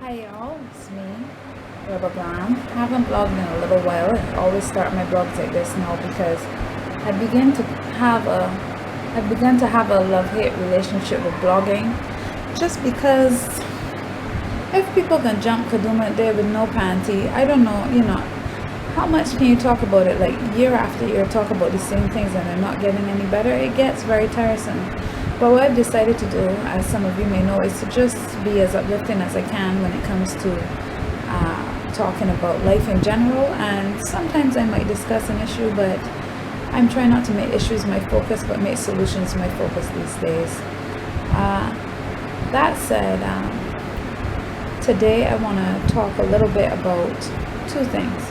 Hi y'all, it's me, GLAM. I haven't blogged in a little while. I always start my blogs like this now because I began to have a love-hate relationship with blogging. Just because if people can jump Kaduma there with no panty, I don't know, how much can you talk about it like year after year, talk about the same things and they're not getting any better? It gets very tiresome. But what I've decided to do, as some of you may know, is to just be as uplifting as I can when it comes to talking about life in general. And sometimes I might discuss an issue, but I'm trying not to make issues my focus, but make solutions my focus these days. That said, today I want to talk a little bit about two things.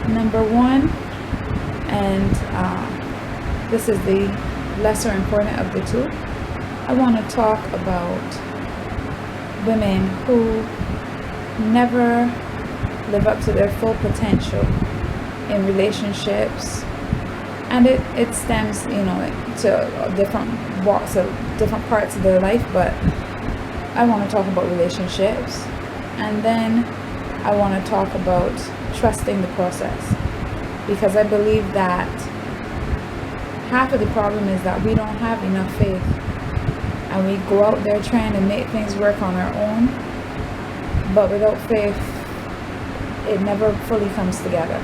Number one, and this is the lesser important of the two, I want to talk about women who never live up to their full potential in relationships, and it stems to different walks of different parts of their life, but I want to talk about relationships, and then I want to talk about trusting the process, because I believe that half of the problem is that we don't have enough faith, and we go out there trying to make things work on our own, but without faith it never fully comes together.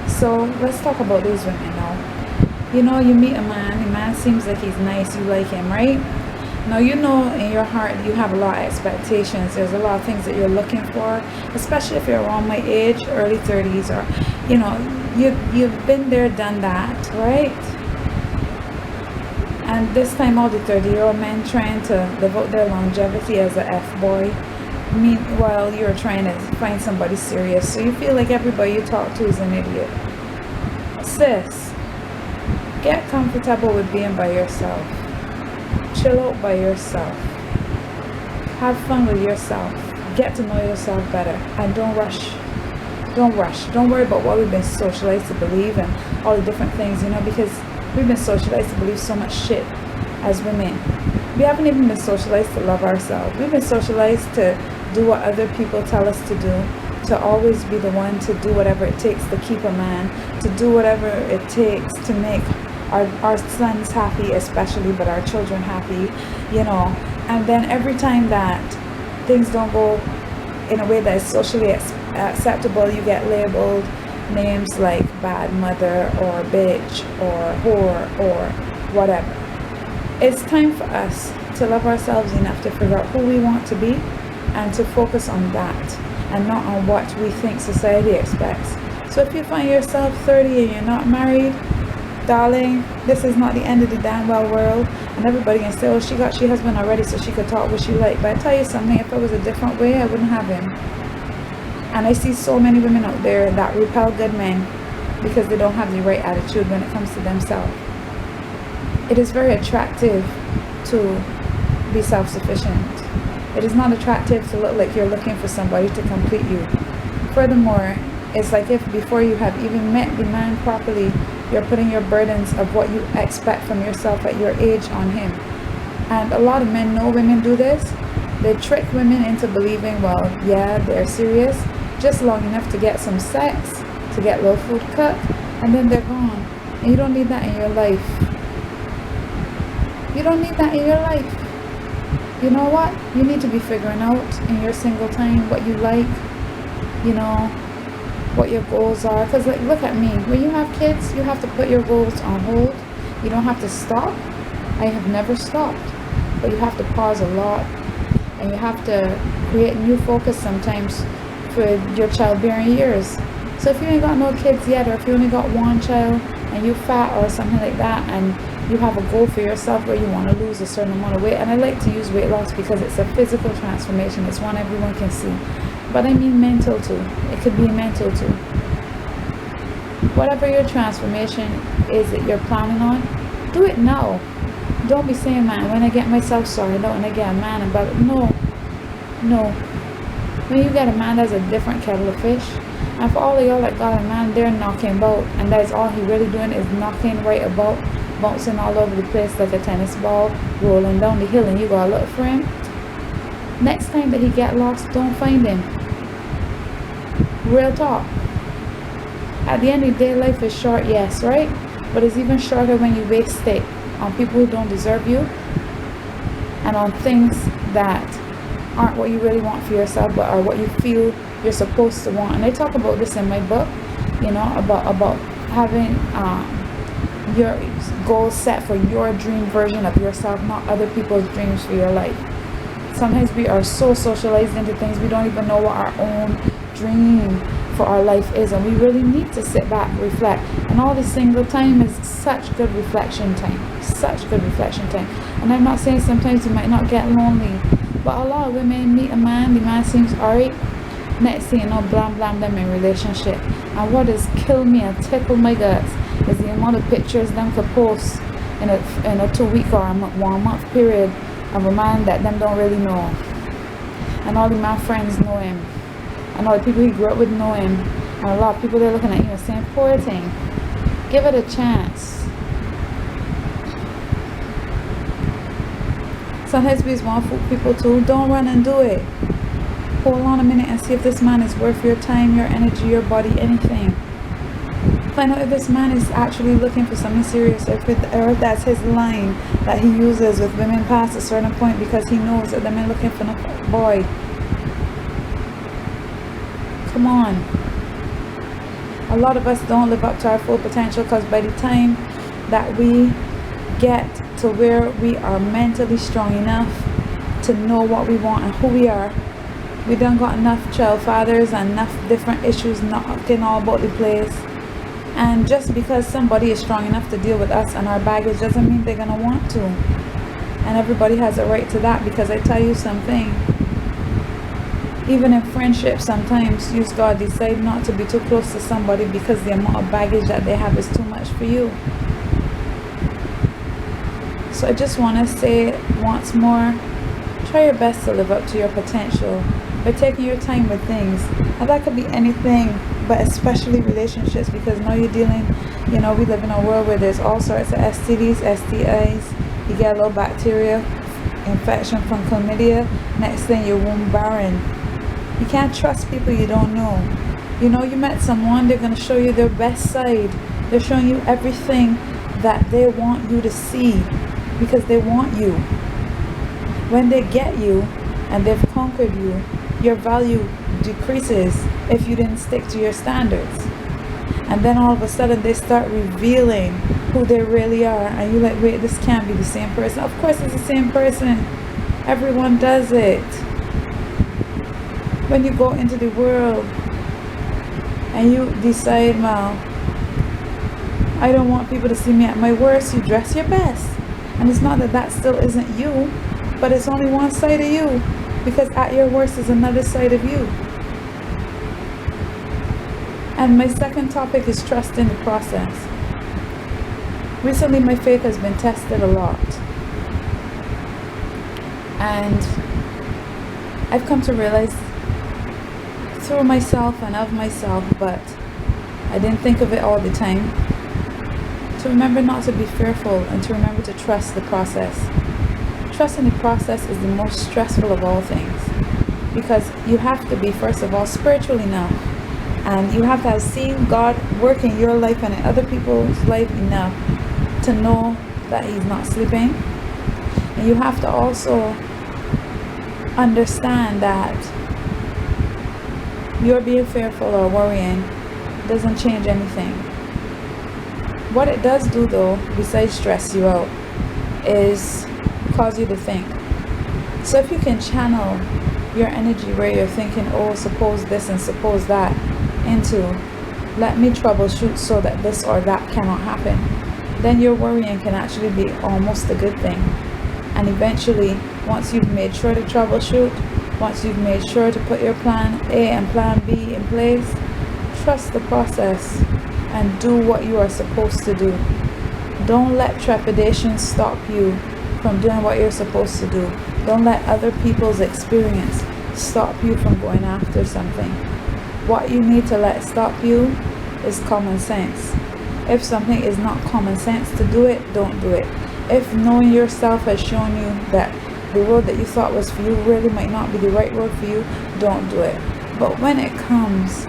So let's talk about these women now. You meet a man, the man seems like he's nice, you like him, right? Now in your heart you have a lot of expectations. There's a lot of things that you're looking for, especially if you're around my age, early 30s, or you've been there, done that, right? And this time all the 30-year-old men trying to live out their longevity as a F-boy, meanwhile you're trying to find somebody serious, so you feel like everybody you talk to is an idiot. Sis, get comfortable with being by yourself. Chill out by yourself. Have fun with yourself. Get to know yourself better, and don't rush. Don't worry about what we've been socialized to believe and all the different things, because we've been socialized to believe so much shit as women. We haven't even been socialized to love ourselves. We've been socialized to do what other people tell us to do, to always be the one to do whatever it takes to keep a man, to do whatever it takes to make our sons happy especially, but our children happy, and then every time that things don't go in a way that is socially acceptable, you get labeled names like bad mother or bitch or whore or whatever. It's time for us to love ourselves enough to figure out who we want to be and to focus on that and not on what we think society expects. So if you find yourself 30 and you're not married, darling, this is not the end of the damn well world. And everybody can say, oh, she got she husband already so she could talk what she like. But I tell you something, if it was a different way, I wouldn't have him. And I see so many women out there that repel good men because they don't have the right attitude when it comes to themselves. It is very attractive to be self-sufficient. It is not attractive to look like you're looking for somebody to complete you. Furthermore, it's like if before you have even met the man properly, you're putting your burdens of what you expect from yourself at your age on him. And a lot of men know women do this. They trick women into believing, well, yeah, they're serious, just long enough to get some sex, to get low food cooked, and then they're gone. And you don't need that in your life. You don't need that in your life. You know what? You need to be figuring out in your single time what you like, what your goals are. Because look at me. When you have kids, you have to put your goals on hold. You don't have to stop. I have never stopped. But you have to pause a lot. And you have to create new focus sometimes for your childbearing years. So if you ain't got no kids yet, or if you only got one child and you fat or something like that, and you have a goal for yourself where you want to lose a certain amount of weight, and I like to use weight loss because it's a physical transformation, it's one everyone can see, but I mean mental too. It could be mental too. Whatever your transformation is that you're planning on, do it now. Don't be saying, man, when I get myself sorted out and I get a man about it. No. When you get a man, that's a different kettle of fish. And for all of y'all that got a man, they're knocking about, and that's all he really doing is knocking right about, bouncing all over the place like a tennis ball, rolling down the hill, and you gotta look for him. Next time that he get lost, don't find him. Real talk. At the end of the day, life is short, yes, right? But it's even shorter when you waste it on people who don't deserve you and on things that aren't what you really want for yourself, but are what you feel you're supposed to want. And I talk about this in my book, you know, about having your goals set for your dream version of yourself, not other people's dreams for your life. Sometimes we are so socialized into things we don't even know what our own dream for our life is, and we really need to sit back, reflect. And all this single time is such good reflection time, such good reflection time. And I'm not saying sometimes you might not get lonely, but a lot of women meet a man, the man seems alright, next thing you know, blam them in relationship. And what has killed me and tickled my guts is the amount of pictures them could post in a 2 week or a 1 month period of a man that them don't really know, and all the man friends know him, and all the people he grew up with know him, and a lot of people they're looking at you saying, poor thing, give it a chance. Sometimes we just want to fool people too. Don't run and do it. Hold on a minute and see if this man is worth your time, your energy, your body, anything. Find out if this man is actually looking for something serious, or if that's his line that he uses with women past a certain point because he knows that the men looking for a boy. Come on. A lot of us don't live up to our full potential because by the time that we get to where we are mentally strong enough to know what we want and who we are, we done got enough child fathers and enough different issues knocking all about the place. And just because somebody is strong enough to deal with us and our baggage doesn't mean they're gonna want to. And everybody has a right to that, because I tell you something, even in friendship, sometimes you just gotta decide not to be too close to somebody because the amount of baggage that they have is too much for you. So I just want to say once more, try your best to live up to your potential by taking your time with things. And that could be anything, but especially relationships, because now you're dealing, you know, we live in a world where there's all sorts of STDs, STIs, you get a little bacteria infection from chlamydia, next thing you're womb barren. You can't trust people you don't know. You know, you met someone, they're going to show you their best side. They're showing you everything that they want you to see because they want you. When they get you and they've conquered you, your value decreases if you didn't stick to your standards. And then all of a sudden they start revealing who they really are, and you're like, wait, this can't be the same person. Of course it's the same person. Everyone does it. When you go into the world and you decide, well, I don't want people to see me at my worst, you dress your best. And it's not that that still isn't you, but it's only one side of you, because at your worst is another side of you. And my second topic is trust in the process. Recently my faith has been tested a lot, and I've come to realize through myself and of myself, but I didn't think of it all the time, to remember not to be fearful and to remember to trust the process. Trust in the process is the most stressful of all things, because you have to be, first of all, spiritual enough, and you have to have seen God work in your life and in other people's life enough to know that He's not sleeping. And you have to also understand that you're being fearful or worrying doesn't change anything. What it does do, though, besides stress you out, is cause you to think. So if you can channel your energy where you're thinking, oh, suppose this and suppose that, into let me troubleshoot so that this or that cannot happen, then your worrying can actually be almost a good thing. And eventually, once you've made sure to troubleshoot, once you've made sure to put your plan A and plan B in place, trust the process and do what you are supposed to do. Don't let trepidation stop you from doing what you're supposed to do. Don't let other people's experience stop you from going after something. What you need to let stop you is common sense. If something is not common sense to do it, don't do it. If knowing yourself has shown you that the road that you thought was for you really might not be the right road for you, don't do it. But when it comes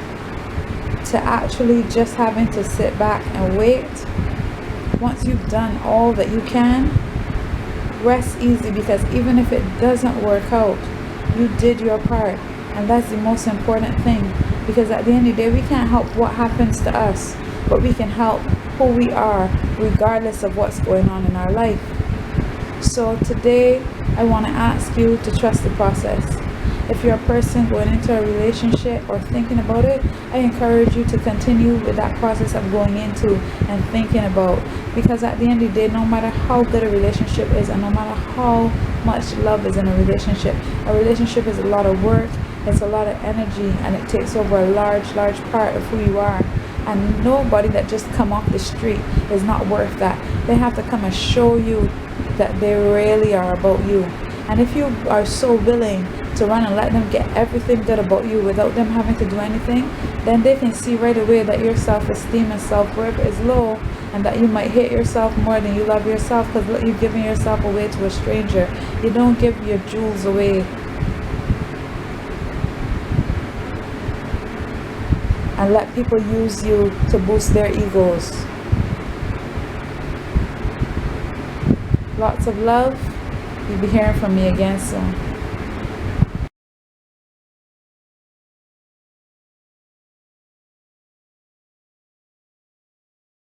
to actually just having to sit back and wait, once you've done all that you can, rest easy, because even if it doesn't work out, you did your part. And that's the most important thing, because at the end of the day, we can't help what happens to us, but we can help who we are regardless of what's going on in our life. So today I want to ask you to trust the process. If you're a person going into a relationship or thinking about it, I encourage you to continue with that process of going into and thinking about, because at the end of the day, no matter how good a relationship is and no matter how much love is in a relationship is a lot of work, it's a lot of energy, and it takes over a large part of who you are. And nobody that just come off the street is not worth that. They have to come and show you that they really are about you. And if you are so willing to run and let them get everything good about you without them having to do anything, then they can see right away that your self-esteem and self-worth is low, and that you might hate yourself more than you love yourself, because look, you're giving yourself away to a stranger. You don't give your jewels away and let people use you to boost their egos. Lots of love. You'll be hearing from me again soon.